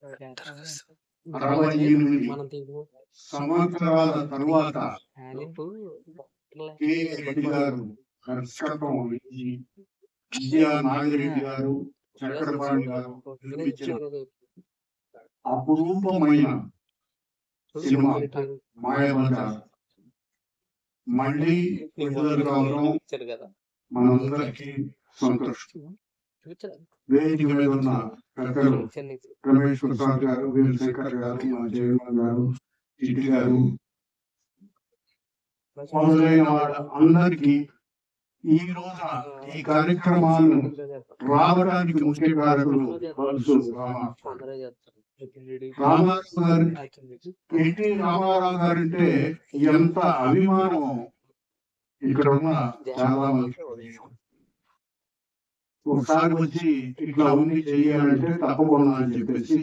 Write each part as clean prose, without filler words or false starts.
68 సంవత్సరాల తరువాత కె. రెడ్డి గారు దర్శకత్వం వహించి విజయ నాగిరెడ్డి గారు, చక్రపాణి గారు నిర్మించిన అపురూపమైన సినిమా మాయాబజార్ మళ్ళీ విడుదల కావడం మనందరికీ సంతోషం. వేదిక మీద ఉన్న పెద్దలు రమేష్ ప్రసాద్ గారు, వీరశేఖర్ గారు, మా జగన్ గారు, చిట్టి గారు మొదలైన వాళ్ళ అందరికీ ఈ రోజున ఈ కార్యక్రమాలను రావడానికి ముఖ్య కారకులు రామారావు గారు. ఎన్టీ రామారావు గారు అంటే ఎంత అభిమానం ఇక్కడ ఉన్న చాలా మంది. ఒకసారి వచ్చి ఇట్లా ఉంది చెయ్యాలంటే తప్పకుండా అని చెప్పేసి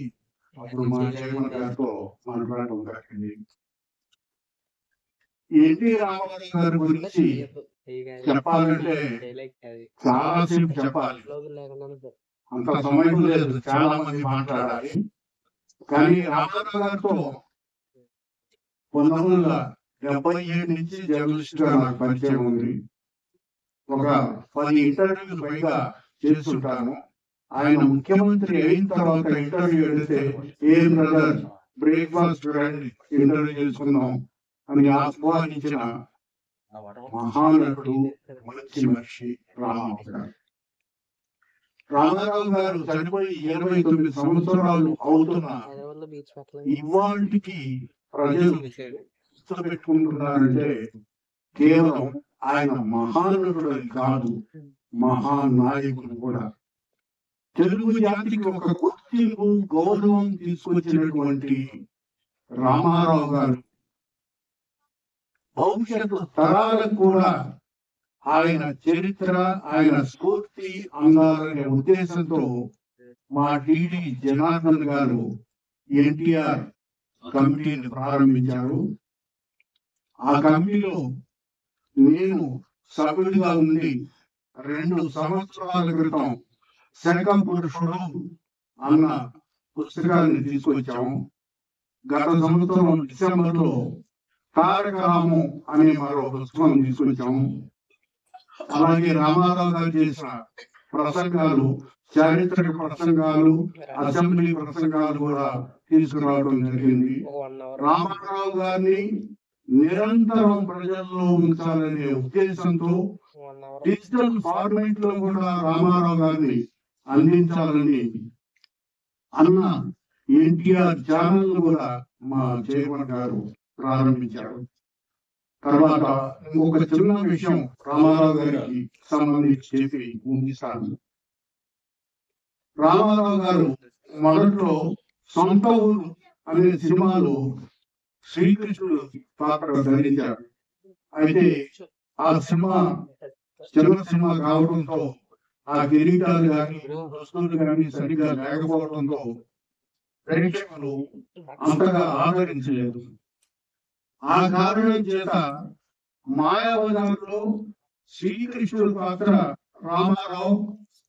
అప్పుడు మా జగన్ గారితో మాట్లాడడం జరిగింది. ఎన్టీ రామారావు గారి గురించి చెప్పాలంటే చాలా సేపు చెప్పాలి, అంత సమయం లేదు, చాలా మంది మాట్లాడాలి. కానీ రామారావు గారితో 1977 నుంచి జర్నలిస్ట్ గా నాకు పరిచయం ఉంది. ఒక 10 ఇంటర్వ్యూలు పైగా చేస్తుంటాను. ఆయన ముఖ్యమంత్రి అయిన తర్వాత ఇంటర్వ్యూ అడిగితే ఏం బ్రదర్ బ్రేక్ఫాస్ట్ ఇంటర్వ్యూ చేసుకుందాం అని ఆహ్వానించిన మహానటుడు, మంచి మనిషి రామారావు గారు. రామారావు గారు చనిపోయి 29 సంవత్సరాలు అవుతున్నా ఇవాళకి ప్రజలు గుర్తుపెట్టుకుంటున్నారంటే కేవలం ఆయన మహానటుడు కాదు, మహానాయకుడు కూడా. తెలుగు జాతికి ఒక గుర్తింపు, గౌరవం తీసుకొచ్చినటువంటి రామారావు గారు భవిష్యత్తు తరాలకు కూడా ఆయన చరిత్ర, ఆయన స్ఫూర్తి అందాలనే ఉద్దేశంతో మా టిడి జనార్దన్ గారు ఎన్టీఆర్ కమిటీని ప్రారంభించారు. ఆ కమిటీలో నేను సభ్యుడిగా ఉండి 2 సంవత్సరాల క్రితం శకం పురుషుడు అన్న పుస్తకాన్ని తీసుకొచ్చాము. గత సంవత్సరం డిసెంబర్లో తారక రాము అనే మరో పుస్తకం తీసుకొచ్చాము. అలాగే రామారావు గారు చేసిన ప్రసంగాలు, చారిత్రక ప్రసంగాలు, అసెంబ్లీ ప్రసంగాలు కూడా తీసుకురావడం జరిగింది. రామారావు గారిని నిరంతరం ప్రజల్లో ఉంచాలనే ఉద్దేశంతో డిజిటల్ ఫార్మేట్ లో కూడా రామారావు గారిని అందించాలని అన్న ఎన్టీఆర్ ఛానల్ కూడా మా చైర్మన్ గారు ప్రారంభించారు. తర్వాత ఇంకొక చిన్న విషయం రామారావు గారికి సంబంధించి చెప్పి ముగిస్తాను. రామారావు గారు మొదట్లో సొంత ఊరు అనే సినిమాలో శ్రీకృష్ణుడు పాత్ర ధరించారు. అయితే ఆ సినిమా చిన్న సినిమా కావడంతో ఆ కిరీటాలు కానీ వస్తువులు కానీ సరిగ్గా లేకపోవడంతో ప్రేక్షకులు అంతగా ఆదరించలేదు. ఆ కారణం చేత మాయాబజార్లో శ్రీకృష్ణుడి పాత్ర రామారావు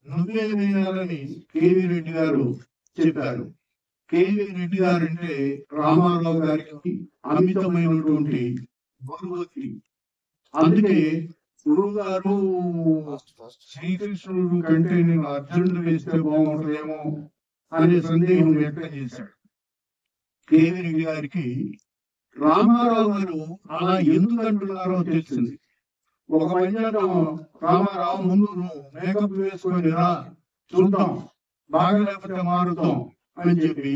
నువ్వే వేయాలని కేవీ రెడ్డి గారు చెప్పారు. కేవీ రెడ్డి గారు అంటే రామారావు గారికి అమితమైనటువంటి గురుభక్తి. అందుకే గురువు గారు శ్రీకృష్ణుడు కంటే నేను అర్జునుడు వేస్తే బాగుంటుందేమో అనే సందేహం వ్యక్తం చేశాడు. కేవీ రెడ్డి గారికి రామారావు గారు అలా ఎందుకు అంటున్నారో తెలిసింది. ఒక మధ్యాహ్నం రామారావు ముందు నువ్వు మేకప్ వేసుకొని రా చూద్దాం, బాగలేకపోతే మారుతాం అని చెప్పి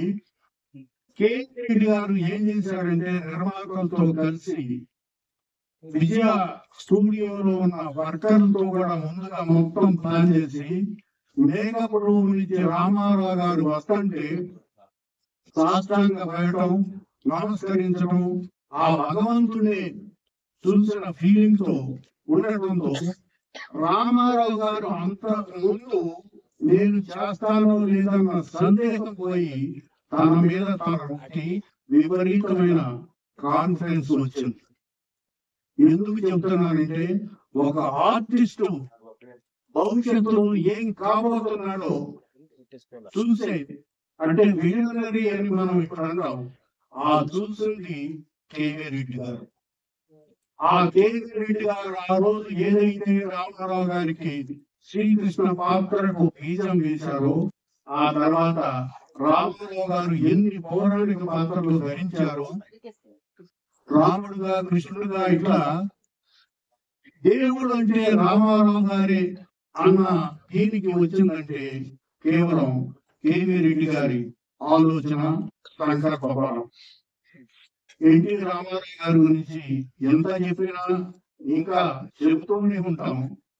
కేవీ రెడ్డి గారు ఏం చేశారంటే నిర్మాతలతో కలిసి విజయ స్టూడియోలో ఉన్న వర్కర్లతో కూడా ముందుగా మొత్తం ప్లాన్ చేసి మేకప్ రూమ్ నుంచి రామారావు గారు వస్తుంటే సాష్టాంగ పడటం, నమస్కరించడం, ఆ భగవంతుని చూసిన ఫీలింగ్ తో ఉండటంతో రామారావు గారు అంత ముందు నేను చేస్తానో లేదన్న సందేహం పోయి తన మీద తనకి విపరీతమైన కాన్ఫిడెన్స్ వచ్చింది. ఎందుకు చెప్తున్నానంటే ఒక ఆర్టిస్టు భవిష్యత్తులో ఏం కాబోతున్నాడో చూసే అంటే విజనరీ అని మనం ఇప్పుడు అంటాం. ఆ చూసింది కేవీ రెడ్డి గారు. ఆ కేవీ రెడ్డి గారు ఆ రోజు ఏదైతే రామారావు గారికి శ్రీకృష్ణ పాత్రకు బీజం వేశారో, ఆ తర్వాత రామారావు గారు ఎన్ని పౌరాణిక పాత్రలు ధరించారో, రాముడుగా కృష్ణుడుగా ఇట్లా దేవుడు అంటే రామారావు గారి అన్న దీనికి వచ్చిందంటే కేవలం కేవీ రెడ్డి గారి ఆలోచన, సంకల్ప బలం. ఎన్టీ రామారావు గారి గురించి ఎంత చెప్పినా ఇంకా చెబుతూనే ఉంటాం,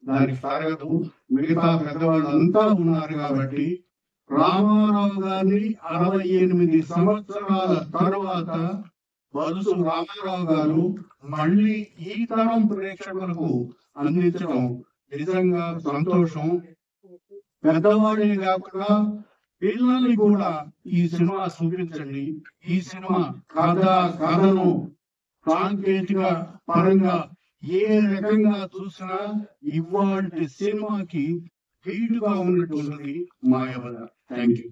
దానికి తరగదు. మిగతా పెద్దవాళ్ళంతా ఉన్నారు కాబట్టి రామారావు గారిని 68 సంవత్సరాల తరువాత బలుసు రామారావు గారు మళ్ళీ ఈ తరం ప్రేక్షకులకు అందించడం నిజంగా సంతోషం. పెద్దవాళ్ళని కాకుండా పిల్లల్ని కూడా ఈ సినిమా చూపించండి. ఈ సినిమా కథను సాంకేతిక పరంగా ఏ రకంగా చూసినా ఇవాళ సినిమాకి హీటుగా ఉన్నటువంటిది మాయవల. Thank you.